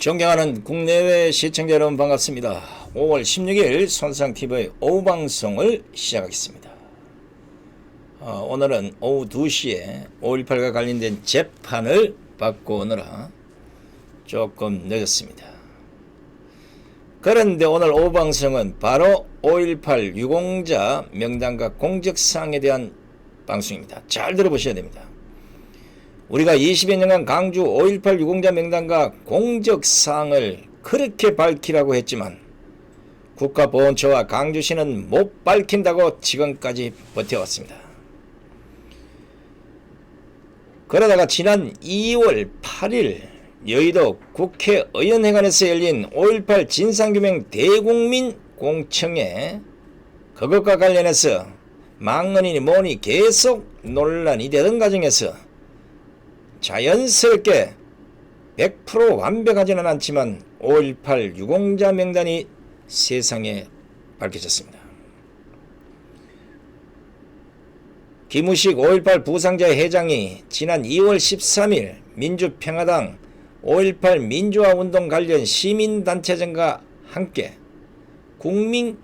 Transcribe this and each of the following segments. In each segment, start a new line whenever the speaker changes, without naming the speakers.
존경하는 국내외 시청자 여러분 반갑습니다. 5월 16일 손상TV의 오후 방송을 시작하겠습니다. 오늘은 오후 2시에 5.18과 관련된 재판을 받고 오느라 조금 늦었습니다. 그런데 오늘 오후 방송은 바로 5.18 유공자 명단과 공적사항에 대한 방송입니다. 잘 들어보셔야 됩니다. 우리가 20여 년간 강주 5.18 유공자 명단과 공적사항을 그렇게 밝히라고 했지만 국가보훈처와 강주시는 못 밝힌다고 지금까지 버텨왔습니다. 그러다가 지난 2월 8일 여의도 국회의원회관에서 열린 5.18 진상규명 대국민 공청회, 그것과 관련해서 망언이니 뭐니 계속 논란이 되던 과정에서 자연스럽게 100% 완벽하지는 않지만 5.18 유공자 명단이 세상에 밝혀졌습니다. 김우식 5.18 부상자 회장이 지난 2월 13일 민주평화당 5.18 민주화운동 관련 시민단체장과 함께 국민경청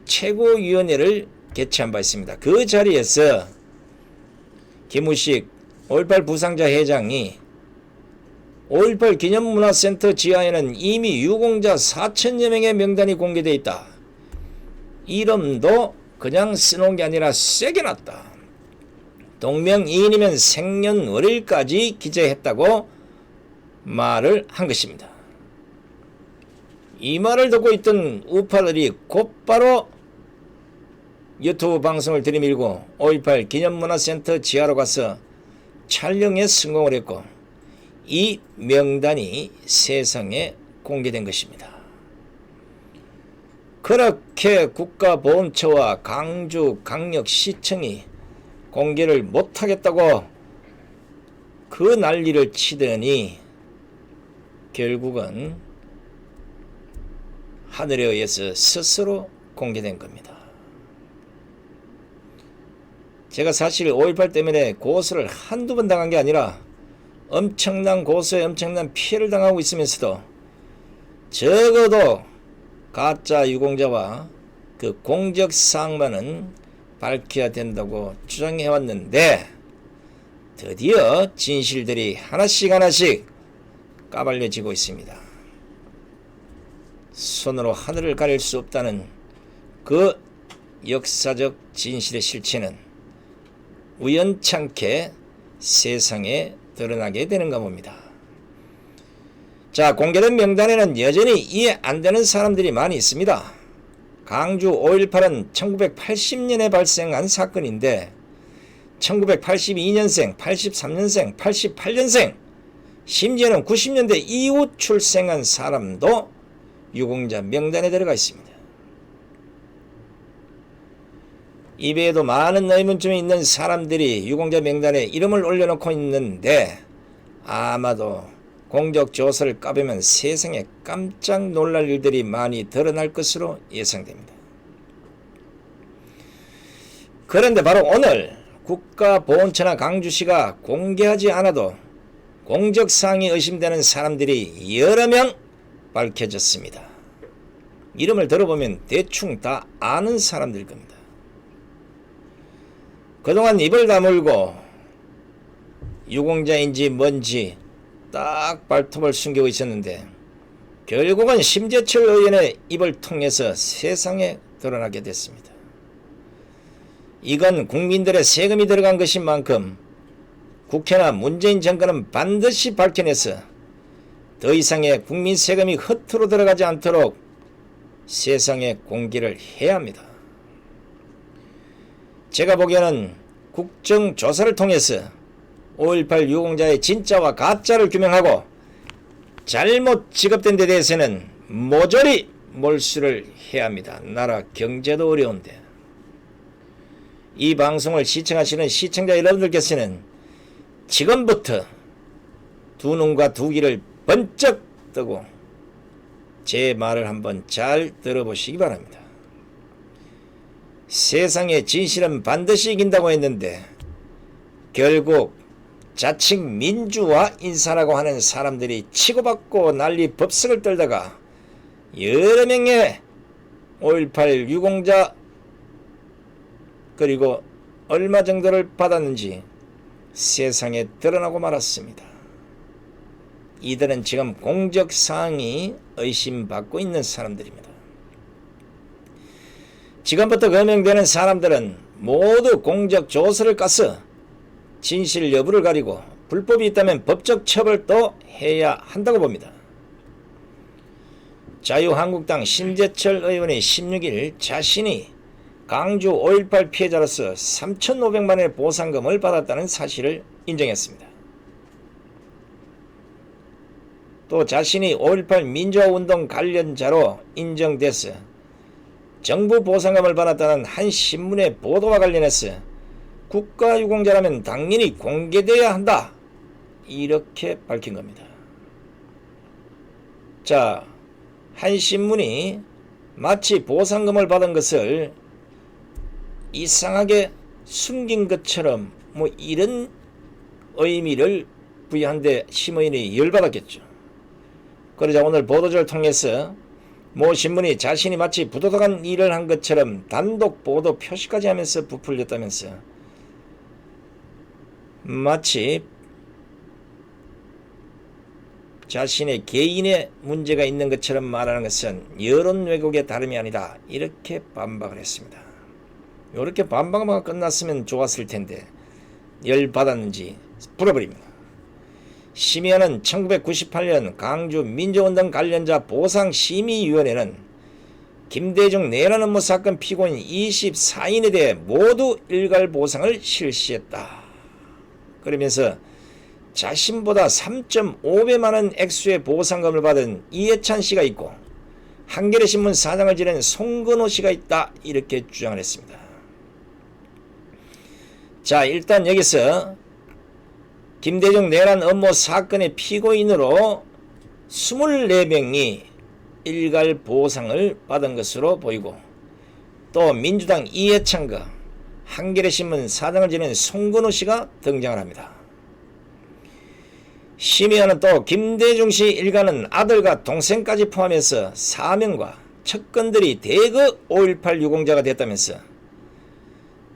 최고위원회를 개최한 바 있습니다. 그 자리에서 김우식 5.18 부상자 회장이 5.18 기념문화센터 지하에는 이미 유공자 4천여 명의 명단이 공개되어 있다. 이름도 그냥 써놓은 게 아니라 세게 놨다. 동명이인이면 생년월일까지 기재했다고 말을 한 것입니다. 이 말을 듣고 있던 우파들이 곧바로 유튜브 방송을 들이밀고 5.18 기념문화센터 지하로 가서 촬영에 성공을 했고 이 명단이 세상에 공개된 것입니다. 그렇게 국가보훈처와 강주광역시청이 공개를 못하겠다고 그 난리를 치더니 결국은 하늘에 의해서 스스로 공개된 겁니다. 제가 사실 5.18 때문에 고소를 한두 번 당한 게 아니라 엄청난 고소에 엄청난 피해를 당하고 있으면서도 적어도 가짜 유공자와 그 공적사항만은 밝혀야 된다고 주장해왔는데 드디어 진실들이 하나씩 까발려지고 있습니다. 손으로 하늘을 가릴 수 없다는 그 역사적 진실의 실체는 우연찮게 세상에 드러나게 되는가 봅니다. 자, 공개된 명단에는 여전히 이해 안 되는 사람들이 많이 있습니다. 강주 5.18은 1980년에 발생한 사건인데 1982년생, 83년생, 88년생, 심지어는 90년대 이후 출생한 사람도 유공자 명단에 들어가 있습니다. 이외에도 많은 의문점이 있는 사람들이 유공자 명단에 이름을 올려놓고 있는데 아마도 공적조사를 까보면 세상에 깜짝 놀랄 일들이 많이 드러날 것으로 예상됩니다. 그런데 바로 오늘 국가보훈처나 강주시가 공개하지 않아도 공적사항이 의심되는 사람들이 여러 명 밝혀졌습니다. 이름을 들어보면 대충 다 아는 사람들 겁니다. 그동안 입을 다물고 유공자인지 뭔지 딱 발톱을 숨기고 있었는데 결국은 심재철 의원의 입을 통해서 세상에 드러나게 됐습니다. 이건 국민들의 세금이 들어간 것인 만큼 국회나 문재인 정권은 반드시 밝혀내서 더 이상의 국민 세금이 허투루 들어가지 않도록 세상에 공개를 해야 합니다. 제가 보기에는 국정조사를 통해서 5.18 유공자의 진짜와 가짜를 규명하고 잘못 지급된 데 대해서는 모조리 몰수를 해야 합니다. 나라 경제도 어려운데. 이 방송을 시청하시는 시청자 여러분들께서는 지금부터 두 눈과 두 귀를 번쩍 뜨고 제 말을 한번 잘 들어보시기 바랍니다. 세상의 진실은 반드시 이긴다고 했는데 결국 자칭 민주화 인사라고 하는 사람들이 치고받고 난리 법석을 떨다가 여러 명의 5.18 유공자 그리고 얼마 정도를 받았는지 세상에 드러나고 말았습니다. 이들은 지금 공적사항이 의심받고 있는 사람들입니다. 지금부터 거명되는 사람들은 모두 공적조서를 까서 진실 여부를 가리고 불법이 있다면 법적 처벌도 해야 한다고 봅니다. 자유한국당 신재철 의원이 16일 자신이 강주 5.18 피해자로서 3,500만 원의 보상금을 받았다는 사실을 인정했습니다. 또 자신이 5.18 민주화운동 관련자로 인정돼서 정부 보상금을 받았다는 한 신문의 보도와 관련해서 국가유공자라면 당연히 공개되어야 한다, 이렇게 밝힌 겁니다. 자, 한 신문이 마치 보상금을 받은 것을 이상하게 숨긴 것처럼 뭐 이런 의미를 부여한데 심의인이 열받았겠죠. 그러자 오늘 보도자를 통해서 모 신문이 자신이 마치 부도덕한 일을 한 것처럼 단독 보도 표시까지 하면서 부풀렸다면서 마치 자신의 개인의 문제가 있는 것처럼 말하는 것은 여론 왜곡의 다름이 아니다, 이렇게 반박을 했습니다. 이렇게 반박만 끝났으면 좋았을 텐데 열받았는지 풀어버립니다. 심의하는 1998년 강주 민주운동 관련자 보상심의위원회는 김대중 내란 업무 사건 피고인 24인에 대해 모두 일괄 보상을 실시했다. 그러면서 자신보다 3.5배만 원 액수의 보상금을 받은 이해찬 씨가 있고 한겨레신문 사장을 지낸 송건호 씨가 있다, 이렇게 주장을 했습니다. 자, 일단 여기서 김대중 내란 업무 사건의 피고인으로 24명이 일괄 보상을 받은 것으로 보이고, 또 민주당 이해찬과 한겨레신문 사장을 지낸 송건호 씨가 등장을 합니다. 심의원은 또 김대중 씨 일가는 아들과 동생까지 포함해서 사명과 측근들이 대거 5.18 유공자가 됐다면서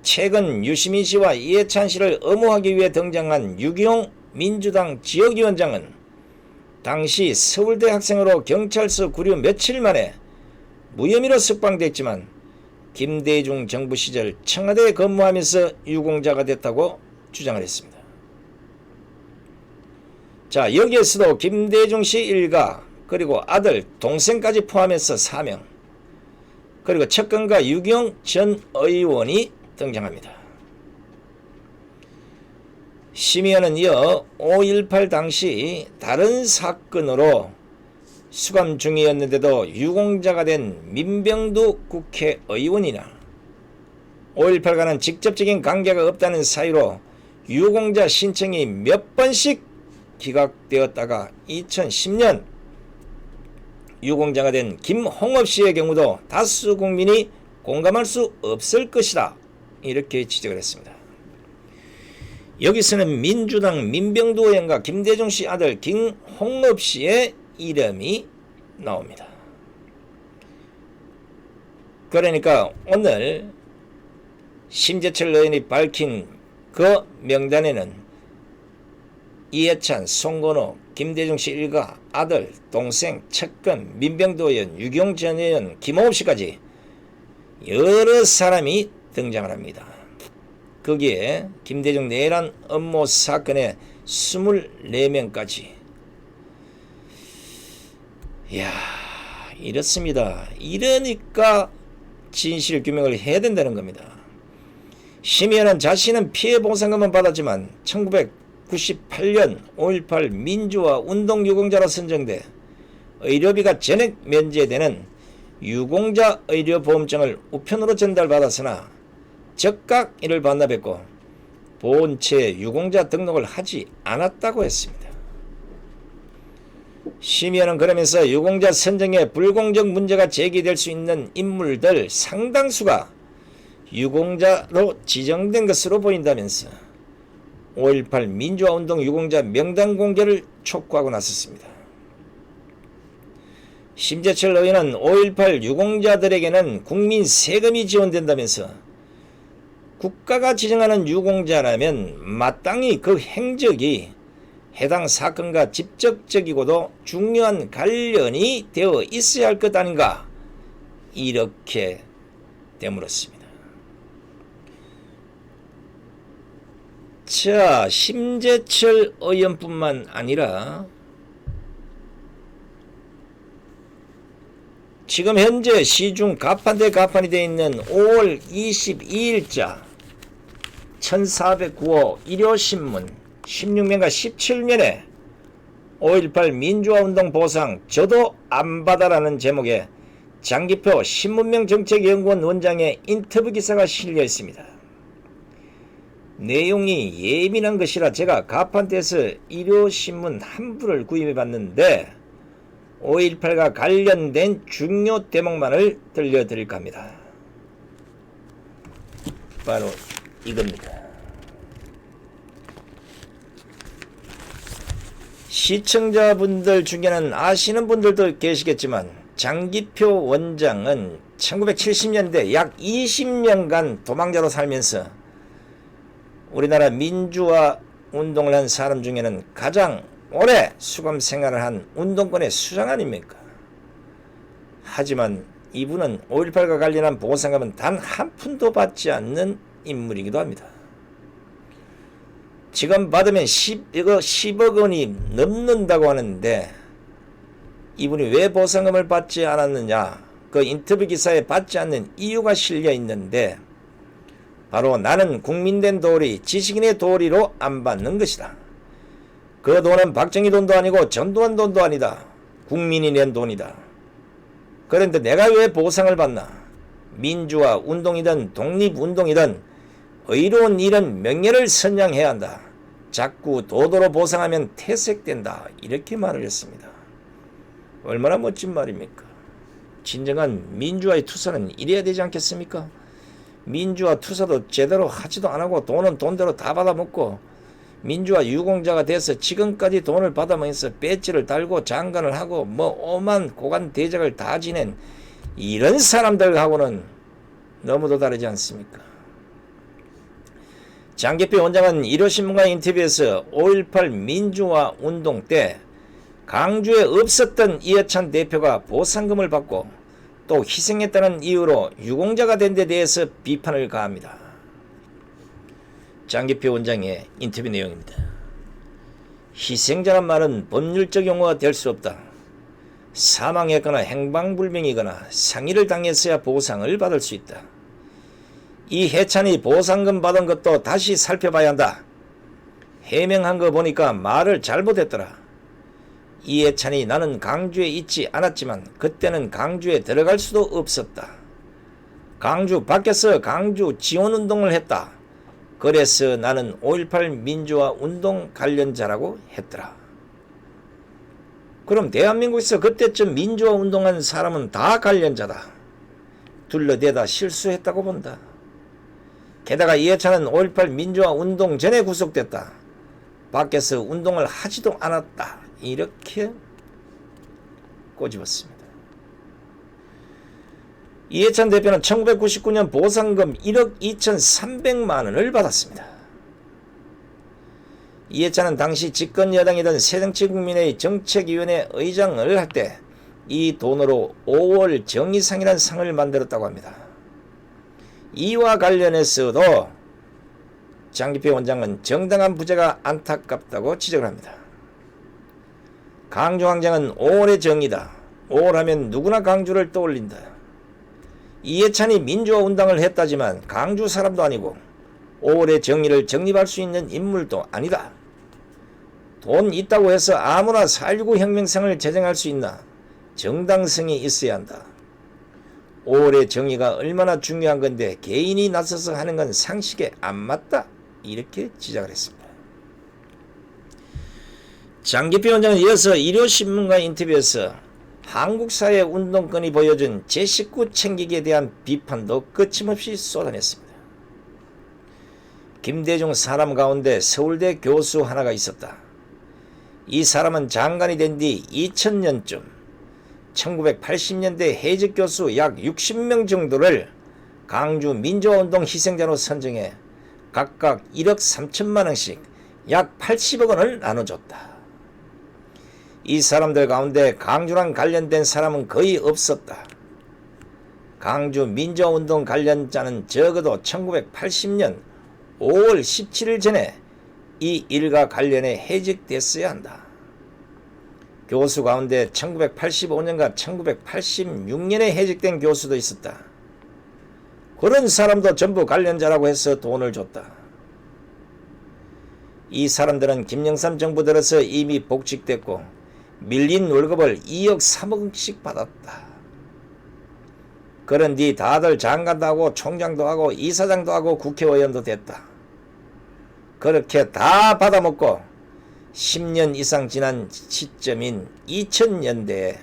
최근 유시민 씨와 이해찬 씨를 엄호하기 위해 등장한 유기용 민주당 지역위원장은 당시 서울대 학생으로 경찰서 구류 며칠 만에 무혐의로 석방됐지만 김대중 정부 시절 청와대에 근무하면서 유공자가 됐다고 주장을 했습니다. 자, 여기에서도 김대중 씨 일가 그리고 아들, 동생까지 포함해서 4명, 그리고 측근과 유기용 전 의원이 등장합니다. 심의원은 이어 5.18 당시 다른 사건으로 수감 중이었는데도 유공자가 된 민병두 국회의원이나 5.18과는 직접적인 관계가 없다는 사유로 유공자 신청이 몇 번씩 기각되었다가 2010년 유공자가 된 김홍업 씨의 경우도 다수 국민이 공감할 수 없을 것이다, 이렇게 지적을 했습니다. 여기서는 민주당 민병두 의원과 김대중 씨 아들 김홍업 씨의 이름이 나옵니다. 그러니까 오늘 심재철 의원이 밝힌 그 명단에는 이해찬, 송건호, 김대중 씨 일가, 아들, 동생, 측근, 민병두 의원, 유경 전 의원, 김홍업 씨까지 여러 사람이 등장을 합니다. 거기에 김대중 내란 업무 사건의 24명까지. 이야, 이렇습니다. 이러니까 진실 규명을 해야 된다는 겁니다. 심의원은 자신은 피해 보상금은 받았지만 1998년 5.18 민주화 운동 유공자로 선정돼 의료비가 전액 면제되는 유공자 의료보험증을 우편으로 전달받았으나 즉각 이를 반납했고 본체 유공자 등록을 하지 않았다고 했습니다. 심의원은 그러면서 유공자 선정에 불공정 문제가 제기될 수 있는 인물들 상당수가 유공자로 지정된 것으로 보인다면서 5.18 민주화운동 유공자 명단 공개를 촉구하고 나섰습니다. 심재철 의원은 5.18 유공자들에게는 국민 세금이 지원된다면서 국가가 지정하는 유공자라면 마땅히 그 행적이 해당 사건과 직접적이고도 중요한 관련이 되어 있어야 할 것 아닌가 이렇게 되물었습니다. 자, 심재철 의원뿐만 아니라 지금 현재 시중 가판대 가판이 되어 있는 5월 22일자 1409호 일요신문 16면과 17면에 5.18 민주화운동 보상 저도 안 받아라는 제목의 장기표 신문명 정책연구원 원장의 인터뷰 기사가 실려 있습니다. 내용이 예민한 것이라 제가 가판대에서 일요신문 한 부를 구입해 봤는데 5.18과 관련된 중요 대목만을 들려드릴까 합니다. 바로 이겁니다. 시청자분들 중에는 아시는 분들도 계시겠지만 장기표 원장은 1970년대 약 20년간 도망자로 살면서 우리나라 민주화 운동을 한 사람 중에는 가장 오래 수감 생활을 한 운동권의 수장 아닙니까? 하지만 이분은 5.18과 관련한 보상금은 단 한 푼도 받지 않는 인물이기도 합니다. 지금 받으면 10억 원이 넘는다고 하는데 이분이 왜 보상금을 받지 않았느냐, 그 인터뷰 기사에 받지 않는 이유가 실려 있는데 바로 나는 국민된 도리, 지식인의 도리로 안 받는 것이다. 그 돈은 박정희 돈도 아니고 전두환 돈도 아니다. 국민이 낸 돈이다. 그런데 내가 왜 보상을 받나? 민주화 운동이든 독립운동이든 의로운 일은 명예를 선양해야 한다. 자꾸 도도로 보상하면 퇴색된다. 이렇게 말을 했습니다. 얼마나 멋진 말입니까? 진정한 민주화의 투사는 이래야 되지 않겠습니까? 민주화 투사도 제대로 하지도 안하고 돈은 돈대로 다 받아먹고 민주화 유공자가 돼서 지금까지 돈을 받아먹어서 배지를 달고 장관을 하고 뭐 오만 고관 대작을 다 지낸 이런 사람들하고는 너무도 다르지 않습니까? 장기표 원장은 일요신문과 인터뷰에서 5.18 민주화 운동 때 강주에 없었던 이해찬 대표가 보상금을 받고 또 희생했다는 이유로 유공자가 된 데 대해서 비판을 가합니다. 장기표 원장의 인터뷰 내용입니다. 희생자란 말은 법률적 용어가 될 수 없다. 사망했거나 행방불명이거나 상해를 당했어야 보상을 받을 수 있다. 이 해찬이 보상금 받은 것도 다시 살펴봐야 한다. 해명한 거 보니까 말을 잘못했더라. 이해찬이 나는 강주에 있지 않았지만 그때는 강주에 들어갈 수도 없었다. 강주 밖에서 강주 지원운동을 했다. 그래서 나는 5.18 민주화 운동 관련자라고 했더라. 그럼 대한민국에서 그때쯤 민주화 운동한 사람은 다 관련자다. 둘러대다 실수했다고 본다. 게다가 이해찬은 5.18 민주화 운동 전에 구속됐다. 밖에서 운동을 하지도 않았다. 이렇게 꼬집었습니다. 이해찬 대표는 1999년 보상금 1억 2,300만 원을 받았습니다. 이해찬은 당시 집권여당이던 새정치국민회의 정책위원회 의장을 할 때 이 돈으로 5월 정의상이라는 상을 만들었다고 합니다. 이와 관련해서도 장기표 원장은 정당한 부재가 안타깝다고 지적을 합니다. 강주항쟁은 5월의 정의다. 5월 하면 누구나 강주를 떠올린다. 이해찬이 민주화 운동을 했다지만 강주 사람도 아니고 5월의 정의를 정립할 수 있는 인물도 아니다. 돈 있다고 해서 아무나 4.19 혁명상을 제정할 수 있나? 정당성이 있어야 한다. 5월의 정의가 얼마나 중요한 건데 개인이 나서서 하는 건 상식에 안 맞다. 이렇게 지적을 했습니다. 장기표 원장은 이어서 일요신문과 인터뷰에서 한국 사회 운동권이 보여준 제19 챙기기에 대한 비판도 거침없이 쏟아냈습니다. 김대중 사람 가운데 서울대 교수 하나가 있었다. 이 사람은 장관이 된 뒤 2000년쯤 1980년대 해직 교수 약 60명 정도를 강주 민주화운동 희생자로 선정해 각각 1억 3천만 원씩 약 80억 원을 나눠줬다. 이 사람들 가운데 강주랑 관련된 사람은 거의 없었다. 강주 민주화운동 관련자는 적어도 1980년 5월 17일 전에 이 일과 관련해 해직됐어야 한다. 교수 가운데 1985년과 1986년에 해직된 교수도 있었다. 그런 사람도 전부 관련자라고 해서 돈을 줬다. 이 사람들은 김영삼 정부 들어서 이미 복직됐고 밀린 월급을 2억 3억씩 받았다. 그런 뒤 다들 장관도 하고 총장도 하고 이사장도 하고 국회의원도 됐다. 그렇게 다 받아먹고 10년 이상 지난 시점인 2000년대에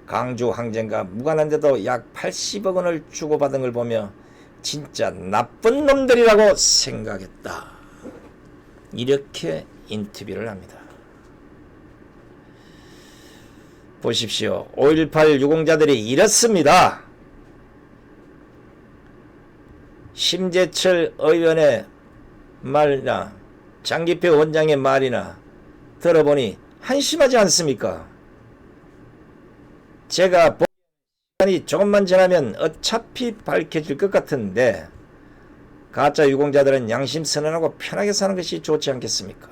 강주 항쟁과 무관한데도 약 80억 원을 주고받은 걸 보며 진짜 나쁜 놈들이라고 생각했다. 이렇게 인터뷰를 합니다. 보십시오. 5.18 유공자들이 이렇습니다. 심재철 의원의 말이나 장기표 원장의 말이나 들어보니 한심하지 않습니까? 제가 시간이 조금만 지나면 어차피 밝혀질 것 같은데 가짜 유공자들은 양심 선언하고 편하게 사는 것이 좋지 않겠습니까?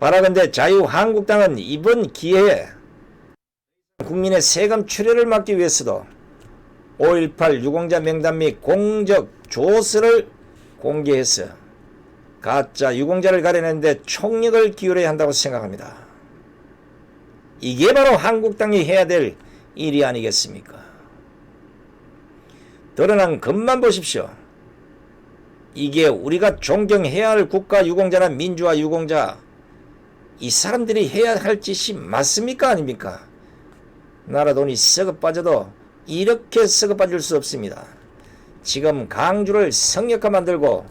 바라건대 자유한국당은 이번 기회에 국민의 세금 출혈을 막기 위해서도 5.18 유공자 명단 및 공적 조서를 공개해서 가짜 유공자를 가려내는 데 총력을 기울여야 한다고 생각합니다. 이게 바로 한국당이 해야 될 일이 아니겠습니까? 드러난 것만 보십시오. 이게 우리가 존경해야 할 국가 유공자나 민주화 유공자, 이 사람들이 해야 할 짓이 맞습니까? 아닙니까? 나라 돈이 썩어 빠져도 이렇게 썩어 빠질 수 없습니다. 지금 강주를 성역화 만들고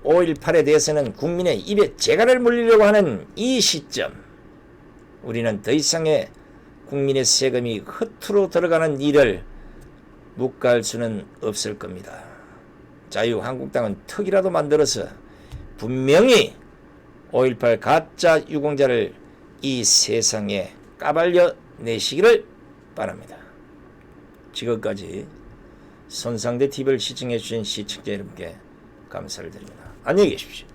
5.18에 대해서는 국민의 입에 재갈을 물리려고 하는 이 시점, 우리는 더 이상의 국민의 세금이 허투루 들어가는 일을 묵과할 수는 없을 겁니다. 자유한국당은 턱이라도 만들어서 분명히 5.18 가짜 유공자를 이 세상에 까발려 내시기를 바랍니다. 지금까지 손상대 TV를 시청해 주신 시청자 여러분께 감사를 드립니다. 안녕히 계십시오.